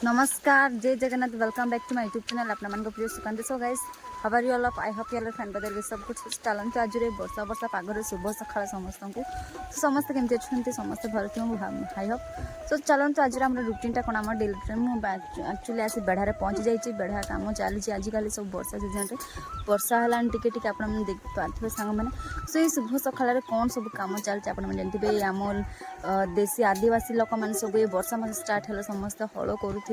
नमस्कार जय Jagannath welcome back to my YouTube channel अपना मन को प्रिय Sukant. So guys how are you all I hope you are fine बदल सब कुछ चलते आज वर्षा वर्षा पागर शुभ सकाळ समस्त को समस्त केमती अच्छा समस्त भल हाई होप। सो चलते आज आम रुटीन कौन आम डेली रुटीन एक्चुअली आसी बेढ़ारे पहुँची जाइए बेढ़ा काम चली आजिकल सब वर्षा सीजन वर्षा है टिके आप देख पारे सांग मैंने। सो ये शुभ सकाळ कौन सब कम चलती आप जानते आम देशी आदिवासी लोक मैंने सब ये वर्षा मास स्टार्ट है समस्त हल करुवे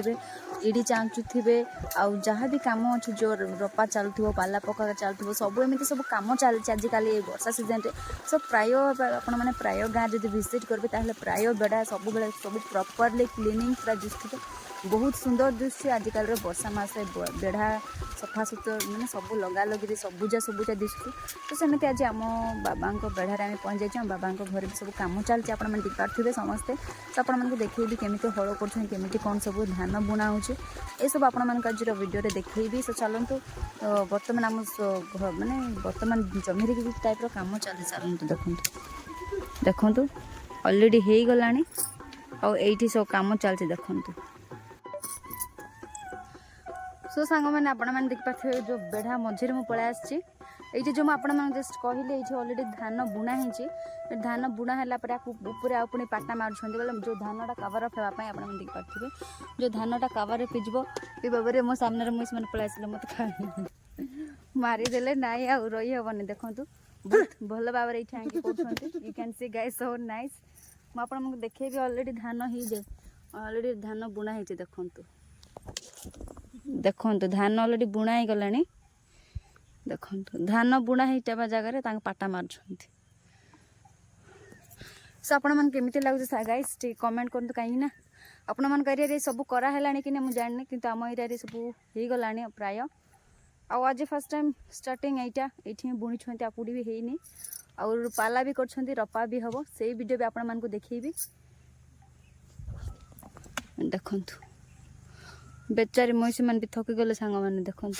इडी चाचुवे आउ जहाँ भी कम अच्छे जो रपा चलुव पाला पका चलुव सब एमती सब कम चलती आजिकल ये वर्षा सीजन रे। सो प्राय आपने प्राय गाँव जब विजिट करेंगे प्राय बेड़ा सब बेले सब प्रॉपर्ली क्लीनिंग पूरा दिखुव बहुत सुंदर दृश्य आजिकल वर्षा मास बेढ़ा सफा सुतर मैंने सब लगा लगी सबुजा सबुजा दिशु। तो सेमती आज आम बाबा बेढ़ारे आम पहुँच जाइए बाबा घर भी सब कम चलती आप देखिपारे समस्ते। तो आपको देखी केमी हल करमी कौन सब धान बुणा हो सब आपण आज वीडियो देखी। सो चलतु बर्तमान आम माने बर्तमान जमी टाइप कम चली चलतु देखु अलरेडी हो गला आईटी सब कम चलती देखु। सो सांग मैंने आपण मैंने देखिपारे जो बेढ़ा मझे मुझे पलि आसी ये जो आपण जस्ट कहले ये अलरेडी धान बुणा हो धान बुणा है ऊपर आउ पुणी पाटा मार्च बोले जो धानटा कवर अफ होगापी आप देखिपारे जो धानटा कवर पीजब ये बाबा मो सामने मुझे मैंने पलि आस मत मारिदेले ना आउ रही हेनी देखु बहुत भल भाव ये आंकी कर you can see guys so nice मुझे देखेबी अलरेडी धान ही जाए अलरेडी धान बुणा हो देखु देखु धान अलरेडी बुणा ही गला देखु धान बुणा होता जगह पाटा मार्च। सो आपण मन केमिति लागुच गाइस कमेंट करते कहीं आपण मन एरिया सब कराला कि मुझे जानी कि आम एरिया सब हो गला प्राय आज फर्स्ट टाइम स्टार्टिंग ये बुणी आपुड़ी भी हैनी और पाला भी कर रपा भी हम से वीडियो भी आपण मन को देखी देखु बेचारी मईसी मैंने भी थकी गले सांग मैंने देखु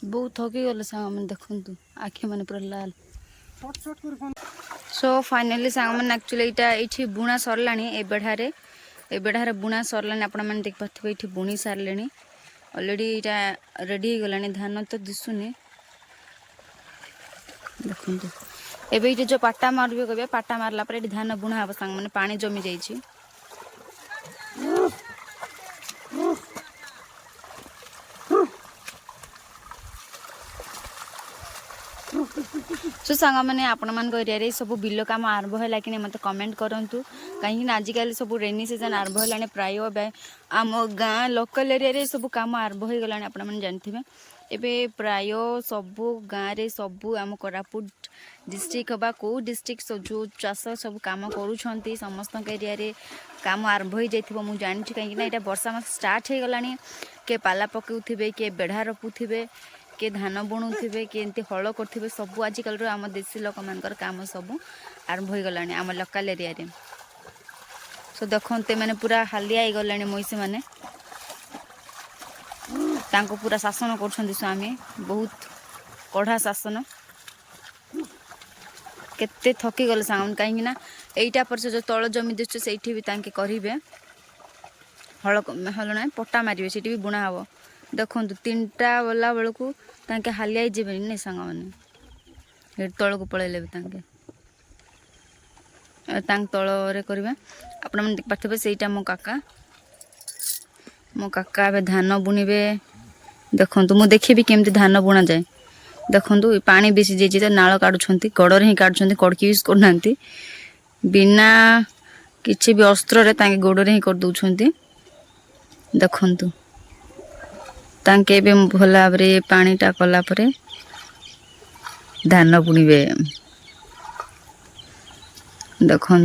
बहुत थकी गले सांग मैंने देखु आखि मैंने पूरा लाल। सो फाइनली सांग मैंने एक्चुअली ये बुणा सरला बेढ़ारे बुणा सरला आपण मैंने देखिपारे ये बुणी सारे अलरेडी यहाँ रेडी हो गला धान तो दिशुनी देखु एवं ये जो पाटा मारबे कह पाटा मारला ये धान बुणा हम सांग मैंने पानी जमी जाइए सो सांग मैंने आपण मान एरिया सब बिल कम आरंभ है कि मत कमेंट करूँ कहीं आजिकल सब रेनी सीजन आरंभ है प्राय आम गाँ लोकल एरिया सब कम आरंभ हो गला आपण जानते एवं प्राय सबू गाँव में सबू आम कोरापुट डिस्ट्रिक्ट बा कौ डिस्ट्रिक्ट जो चाष सब कम कर समस्त एरिया काम आरंभ हो जाइए मुझे जानी कहीं यहाँ वर्षा मास स्टार्ट हो गला किए पाला पकाउे किए बेढ़ा रपुवे किए धान बुणुवे किए एमती हल करुवे सब आजिकल आम देशी लोक मान काम सब आरंभ हो गला आम लोकल एरिया रे। सो देखते मैंने पूरा हालिया हो गला मईसी मैंने पूरा शासन कर स्वामी बहुत कड़ा शासन केते थकी गले सांग कहीं यहीटा पर जो तल जमी दिशु से भी करेंगे हल हल ना पट्टा मारे से भी बुणा हम देखु 3टा गला बेलू हालिया जीवे नहीं सांग मैंने तल को पलैले तल करेंगे आपण मैंने देखिपारे से मो काका ए धान बुणवे देखु मुझे देखी केमती धान बुणा जाए देखु पानी बेसी जाइए तो नाल काढ़ुंट गड़े ही काढ़ुंट कड़की यूज करना बिना किसी भी अस्त्र गोड़े ही करदे देखु तांके भल भाव पानीटा कलापर धान बुणवे देखु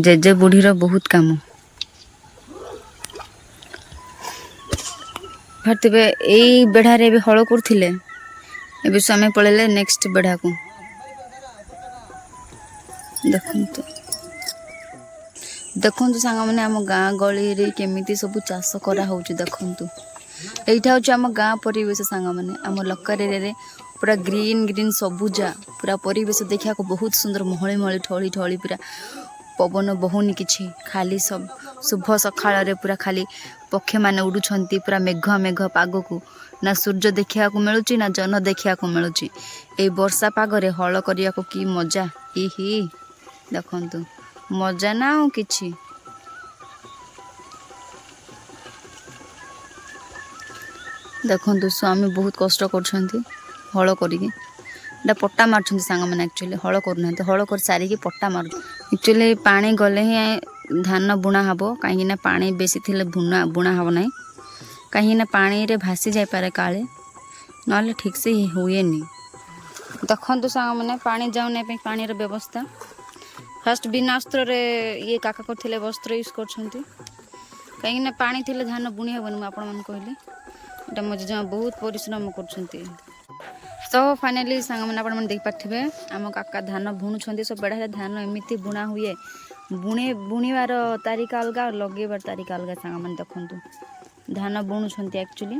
जेजे बुढ़ीर बहुत काम भारती यही बेढ़ारे हल करते समय पलैले नेक्स्ट बेढ़ा को ଦେଖନ୍ତୁ ଦେଖନ୍ତୁ ସାଙ୍ଗମାନେ ଆମ ଗାଁ ଗହଳିରେ କେମିତି ସବୁ ଚାଷ କରାହେଉଛି ଦେଖନ୍ତୁ। এইটা হচ্ছে ଆମ ଗାଁ ପରିବେଶ ସାଙ୍ଗମାନେ। ଆମ ଲୋକାଲ୍ ଏରିଆରେ ପୁରା ଗ୍ରୀନ୍ ଗ୍ରୀନ୍ ସବୁଜା ପୁରା ପରିବେଶ ଦେଖିବାକୁ ବହୁତ ସୁନ୍ଦର ମହଳି ମହଳି ଠଳି ଠଳି ପୁରା ପବନ ବହୁନି କିଛି ଖାଲି ସବୁ ଶୁଭ ସକାଳରେ ପୁରା ଖାଲି ପକ୍ଷୀମାନେ ଉଡ଼ୁଛନ୍ତି ପୁରା ମେଘୁଆ ମେଘୁଆ ପାଗକୁ। ନା ସୂର୍ଯ୍ୟ ଦେଖିବାକୁ ମିଳୁଛି ନା ଜହ୍ନ ଦେଖିବାକୁ ମିଳୁଛି। ଏଇ ବର୍ଷା ପାଗରେ ହଳ କରିବାକୁ କି ମଜା। ହି ଦେଖନ୍ତୁ ମଜା ନା ଆଉ କିଛି। ଦେଖନ୍ତୁ ସ୍ୱାମୀ ବହୁତ କଷ୍ଟ କରୁଛନ୍ତି ହଳ କରିକି। ଏଇଟା ପଟ୍ଟା ମାରୁଛନ୍ତି ସାଙ୍ଗମାନେ। ଆକ୍ଚୁଆଲି ହଳ କରୁନାହାନ୍ତି, ହଳ କରି ସାରିକି ପଟ୍ଟା ମାରୁଛନ୍ତି। ଆକ୍ଚୁଆଲି ପାଣି ଗଲେ ହିଁ ଧାନ ବୁଣା ହେବ, କାହିଁକିନା ପାଣି ବେଶୀ ଥିଲେ ବୁଣା ହେବ ନାହିଁ। କାହିଁକିନା ପାଣିରେ ଭାସି ଯାଇପାରେ କାଳେ, ନହେଲେ ଠିକ୍ସେ ହୁଏନି। ଦେଖନ୍ତୁ ସାଙ୍ଗମାନେ ପାଣି ଯାଉନି ପାଇଁ ପାଣିର ବ୍ୟବସ୍ଥା ଫାଷ୍ଟ ବିନା ଅସ୍ତ୍ରରେ ଇଏ କାକା କରିଥିଲେ ବସ୍ତ୍ର ୟୁଜ୍ କରୁଛନ୍ତି। କାହିଁକିନା ପାଣି ଥିଲେ ଧାନ ବୁଣି ହେବନି। ମୁଁ ଆପଣମାନଙ୍କୁ କହିଲି ଏଇଟା ମୋ ଜେଜେମା ବହୁତ ପରିଶ୍ରମ କରୁଛନ୍ତି। ତ ଫାଇନାଲି ସାଙ୍ଗମାନେ ଆପଣମାନେ ଦେଖିପାରିଥିବେ ଆମ କାକା ଧାନ ବୁଣୁଛନ୍ତି। ସବୁ ବେଢ଼ାରେ ଧାନ ଏମିତି ବୁଣା ହୁଏ। ବୁଣିବାର ତାରିକା ଅଲଗା, ଲଗେଇବାର ତାରିକା ଅଲଗା ସାଙ୍ଗମାନେ। ଦେଖନ୍ତୁ ଧାନ ବୁଣୁଛନ୍ତି ଆକ୍ଚୁଆଲି।